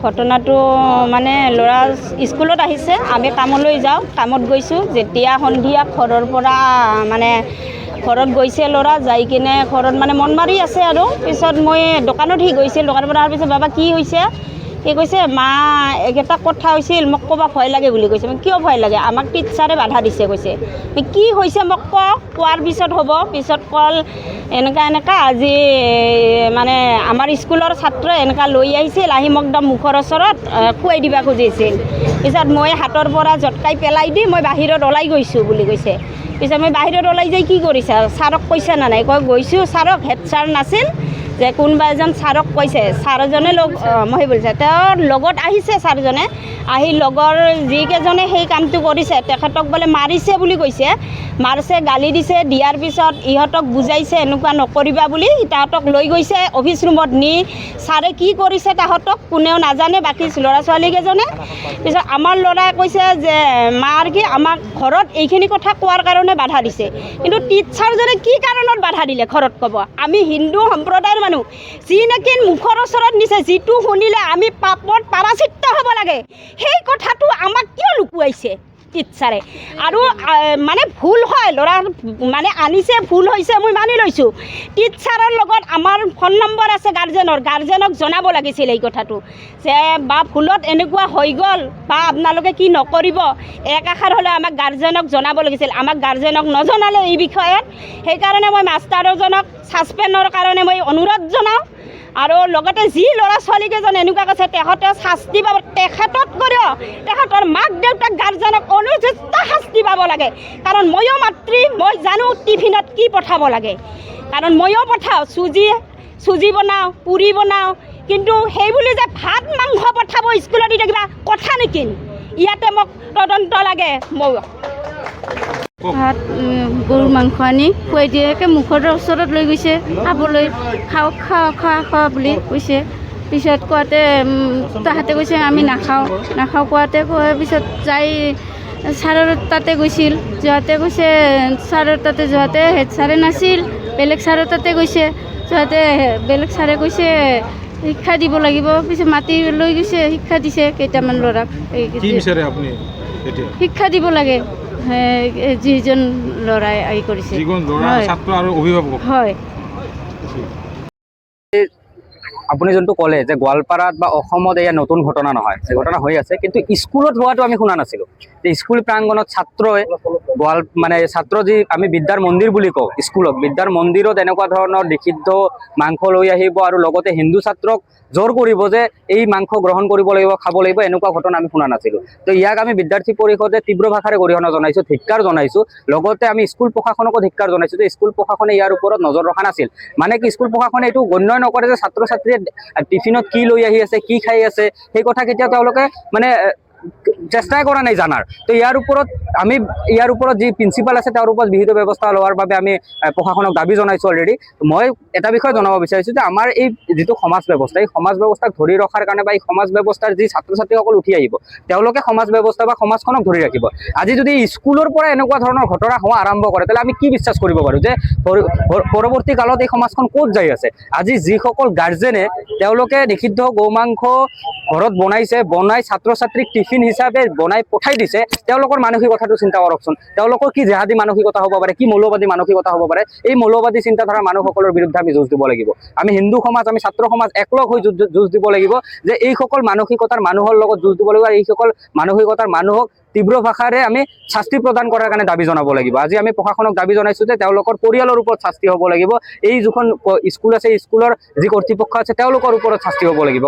ঘটনাটো মানে ল'ৰা স্কুলত আহিছে, আমি কামলৈ যাওঁ, কামত গৈছোঁ। যেতিয়া সন্ধিয়া ঘৰৰ পৰা মানে ঘৰত গৈছে ল'ৰা, যাই কিনে ঘৰত মানে মন মাৰি আছে আৰু পিছত মই দোকানত গৈছিল, দোকানৰ পৰা অহাৰ পিছত বাবা কি হৈছে, সি কৈছে মা এটা কথা হৈছিল, মোক ক'বা ভয় লাগে বুলি কৈছে। মই কিয় ভয় লাগে, আমাক টিচাৰে বাধা দিছে কৈছে। কি হৈছে মোক কোৱাৰ পিছত হ'ব, পিছত কল এনেকা আজি মানে আমাৰ স্কুলৰ ছাত্ৰ এনেকা লৈ আহিছিল, আহি মোক একদম মুখৰ ওচৰত খুৱাই দিবা খুজিছিল। পিছত মই হাতৰ পৰা জটকাই পেলাই দি মই বাহিৰত ওলাই গৈছোঁ বুলি কৈছে। পিছত মই বাহিৰত ওলাই যাই কি কৰিছা, ছাৰক কৈছা না নাই, গৈছোঁ ছাৰক, হেড ছাৰ নাছিল যে কোনোবা এজন ছাৰক কৈছে, ছাৰজনে মই বুলিছে তেওঁৰ লগত আহিছে ছাৰজনে, আহি লগৰ যিকেইজনে সেই কামটো কৰিছে তেখেতক বোলে মাৰিছে বুলি কৈছে, মাৰিছে, গালি দিছে, দিয়াৰ পিছত ইহঁতক বুজাইছে এনেকুৱা নকৰিবা বুলি, তাহাঁতক লৈ গৈছে অফিচ ৰুমত নি, ছাৰে কি কৰিছে তাহাঁতক কোনেও নাজানে, বাকী ল'ৰা ছোৱালীকেইজনে। পিছত আমাৰ ল'ৰাই কৈছে যে মাৰ কি আমাক ঘৰত এইখিনি কথা কোৱাৰ কাৰণে বাধা দিছে, কিন্তু টিচাৰজনে কি কাৰণত বাধা দিলে ঘৰত ক'ব, আমি হিন্দু সম্প্ৰদায়ৰ মানুহ, যি নেকি মুখৰ ওচৰত নিছে, যিটো শুনিলে আমি পাপত পৰাচিত হ'ব লাগে, সেই কথাটো আমাক কিয় লুকুৱাইছে টিচাৰে। আৰু মানে ভুল হয়, ল'ৰা মানে আনিছে, ভুল হৈছে মই মানি লৈছোঁ। টিচাৰৰ লগত আমাৰ ফোন নম্বৰ আছে গাৰ্জেনক জনাব লাগিছিল এই কথাটো, যে বা ভুলত এনেকুৱা হৈ গ'ল বা আপোনালোকে কি নকৰিব, এক আষাৰ হ'লে আমাক গাৰ্জেনক জনাব লাগিছিল, আমাক গাৰ্জেনক নজনালে এই বিষয়ত। সেইকাৰণে মই মাষ্টাৰজনক ছাছপেণ্ডৰ কাৰণে মই অনুৰোধ জনাওঁ। আৰু লগতে যি ল'ৰা ছোৱালীকেইজন এনেকুৱা কৈছে তেখেতে শাস্তি পাব, তেখেতত কৰিও তেখেতৰ মাক দেউতাক গাৰ্জেনক অনুচিত শাস্তি পাব লাগে। কাৰণ ময়ো মাতৃ, মই জানো টিফিনত কি পঠাব লাগে, কাৰণ ময়ো পঠাওঁ, চুজি বনাওঁ, পুৰি বনাওঁ, কিন্তু সেই বুলি যে ভাত মাংস পঠাব স্কুলত দি কিবা কথা নেকি, ইয়াতে মোক তদন্ত লাগে। ভাত গৰুৰ মাংস আনি খুৱাই দিয়ে, একে মুখৰ ওচৰত লৈ গৈছে খাবলৈ, খোৱা বুলি কৈছে। পিছত কোৱাতে তাহাঁতে কৈছে আমি নাখাওঁ কোৱাতে কোৱাৰ পিছত যাই ছাৰৰ তাতে গৈছিল, যোৱাতে কৈছে ছাৰৰ তাতে যোৱাতে হেড ছাৰে নাছিল, বেলেগ ছাৰৰ তাতে গৈছে, যোৱাতে বেলেগ ছাৰে কৈছে শিক্ষা দিব লাগিব। পিছত মাতি লৈ গৈছে, শিক্ষা দিছে কেইটামান ল'ৰাক, শিক্ষা দিব লাগে যিজন ল'ৰাই কৰিছে, হয়। আপুনি যোনটো ক'লে যে গোৱালপাৰাত বা অসমত এয়া নতুন ঘটনা নহয়, এই ঘটনা হৈ আছে, কিন্তু স্কুলত হোৱাটো আমি শুনা নাছিলোঁ। যে স্কুল প্ৰাংগণত ছাত্ৰ যি আমি বিদ্যাৰ মন্দিৰ বুলি কওঁ, স্কুলত বিদ্যাৰ মন্দিৰত এনেকুৱা ধৰণৰ নিষিদ্ধ মাংস লৈ আহিব আৰু লগতে হিন্দু ছাত্ৰক জোৰ কৰিব যে এই মাংস গ্ৰহণ কৰিব লাগিব, খাব লাগিব, এনেকুৱা ঘটনা আমি শুনা নাছিলোঁ। তো ইয়াক আমি বিদ্যাৰ্থী পৰিষদে তীব্ৰ ভাষাৰে গৰিহণা জনাইছোঁ, ধিক্কাৰ জনাইছোঁ। লগতে আমি স্কুল প্ৰশাসনকো ধিক্কাৰ জনাইছোঁ যে স্কুল প্ৰশাসনে ইয়াৰ ওপৰত নজৰ ৰখা নাছিল। মানে কি স্কুল প্ৰশাসনে এইটো গণ্যই নকৰে যে ছাত্ৰ ছাত্ৰীয়ে টিফিনত কি লৈ আহি আছে, কি খাই আছে, সেই কথা কেতিয়াও তেওঁলোকে মানে চেষ্টাই কৰা নাই জানাৰ। তো ইয়াৰ ওপৰত যি প্ৰিন্সিপাল আছে তেওঁৰ ওপৰত বিহিত ব্যৱস্থা লোৱাৰ বাবে আমি প্ৰশাসনক দাবী জনাইছোঁ অলৰেডি। মই এটা বিষয় জনাব বিচাৰিছোঁ যে আমাৰ এই যিটো সমাজ ব্যৱস্থা, এই সমাজ ব্যৱস্থাক ধৰি ৰখাৰ কাৰণে বা এই সমাজ ব্যৱস্থাৰ যি ছাত্ৰ ছাত্ৰীসকল উঠি আহিব, তেওঁলোকে সমাজ ব্যৱস্থা বা সমাজখনক ধৰি ৰাখিব। আজি যদি স্কুলৰ পৰা এনেকুৱা ধৰণৰ ঘটনা হোৱা আৰম্ভ কৰে, তেতিয়াহ'লে আমি কি বিশ্বাস কৰিব পাৰোঁ যে পৰৱৰ্তী কালত এই সমাজখন ক'ত যাই আছে। আজি যিসকল গাৰ্জেনে তেওঁলোকে নিষিদ্ধ গৌমাংস ঘৰত বনাই ছাত্ৰ ছাত্ৰীক টিফিন হিচাপে বনাই পঠাই দিছে, তেওঁলোকৰ মানসিকতাটো চিন্তা কৰকচোন। তেওঁলোকৰ কি জেহাদী মানসিকতা হ'ব পাৰে, কি মৌলবাদী মানসিকতা হ'ব পাৰে। এই মৌলবাদী চিন্তাধাৰা মানুহসকলৰ বিৰুদ্ধে আমি যুঁজ দিব লাগিব। আমি হিন্দু সমাজ, আমি ছাত্ৰ সমাজ একলগ হৈ যুঁজ দিব লাগিব যে এইসকল মানসিকতাৰ মানুহৰ লগত যুঁজ দিব লাগিব, আৰু এইসকল মানসিকতাৰ মানুহক তীব্ৰ ভাষাৰে আমি শাস্তি প্ৰদান কৰাৰ কাৰণে দাবী জনাব লাগিব। আজি আমি প্ৰশাসনক দাবী জনাইছোঁ যে তেওঁলোকৰ পৰিয়ালৰ ওপৰত শাস্তি হ'ব লাগিব, এই যিখন স্কুল আছে স্কুলৰ যি কৰ্তৃপক্ষ আছে তেওঁলোকৰ ওপৰত শাস্তি হ'ব লাগিব।